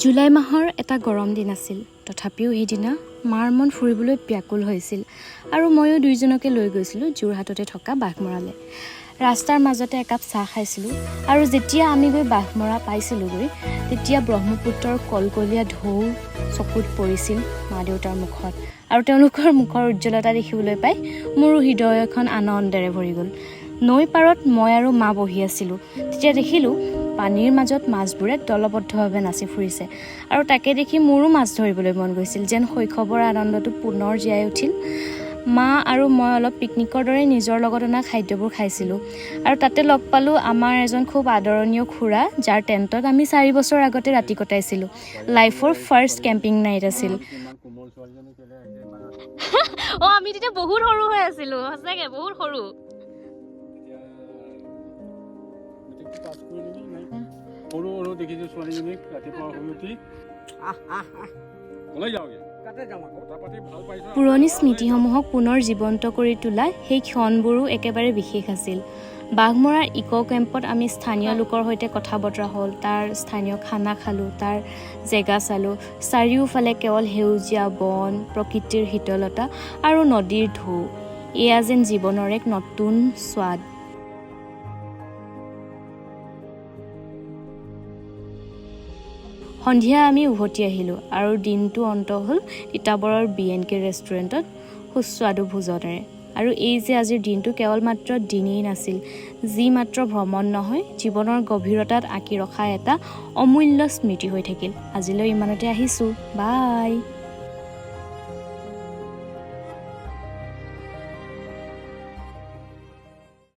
July মাহৰ এটা গৰম দিন আছিল। তথাপিও সেইদিনা মাৰ মন ফুৰিবলৈ ব্যাকুল হৈছিল আৰু ময়ো দুইজনকে লৈ গৈছিলোঁ যোৰহাটতে থকা বাঘমৰালৈ। ৰাস্তাৰ মাজতে একাপ চাহ খাইছিলোঁ আৰু যেতিয়া আমি গৈ বাঘমৰা পাইছিলোঁগৈ তেতিয়া ব্ৰহ্মপুত্ৰৰ কলকলীয়া ঢৌ চকুত পৰিছিল মা দেউতাৰ মুখত আৰু তেওঁলোকৰ মুখৰ উজ্জ্বলতা দেখিবলৈ পাই মোৰো হৃদয় এখন আনন্দেৰে ভৰি গ'ল। নৈ পাৰত মই আৰু মা বহি আছিলোঁ। তেতিয়া দেখিলোঁ পানীৰ মাজত মাছবোৰে দলবদ্ধভাৱে নাচি ফুৰিছে আৰু তাকে দেখি মোৰো মাছ ধৰিবলৈ মন গৈছিল, যেন শৈশৱৰ আনন্দটো পুনৰ জীয়াই উঠিল। মা আৰু মই অলপ পিকনিকৰ দৰে নিজৰ লগত অনা খাদ্যবোৰ খাইছিলোঁ আৰু তাতে লগ পালোঁ আমাৰ এজন খুব আদৰণীয় খুৰা, যাৰ টেণ্টত আমি 4 বছৰ আগতে ৰাতি কটাইছিলোঁ। লাইফৰ ফাৰ্ষ্ট কেম্পিং নাইট আছিল। আমি তেতিয়া বহুত সৰু হৈ আছিলোঁ, সঁচাকৈ বহুত সৰু। পুৰণি স্মৃতিসমূহক পুনৰ জীৱন্ত কৰি তোলা সেই ক্ষণবোৰো একেবাৰে বিশেষ আছিল। বাঘমৰাৰ ইক' কেম্পত আমি স্থানীয় লোকৰ সৈতে কথা বতৰা হ'ল, তাৰ স্থানীয় খানা খালোঁ, তাৰ জেগা চালোঁ। চাৰিওফালে কেৱল সেউজীয়া বন, প্ৰকৃতিৰ শীতলতা আৰু নদীৰ ঢৌ। এয়া যেন জীৱনৰ এক নতুন স্বাদ। সন্ধিয়া আমি উভতি আহিলোঁ আৰু দিনটো অন্ত হ'ল তিতাবৰৰ B&K ৰেষ্টুৰেণ্টত সুস্বাদু ভোজনেৰে। আৰু এই যে আজিৰ দিনটো কেৱল মাত্ৰ দিনেই নাছিল, যি মাত্ৰ ভ্ৰমণ নহয়, জীৱনৰ গভীৰতাত আঁকি ৰখা এটা অমূল্য স্মৃতি হৈ থাকিল। আজিলৈ ইমানতে আহিছোঁ, বাই।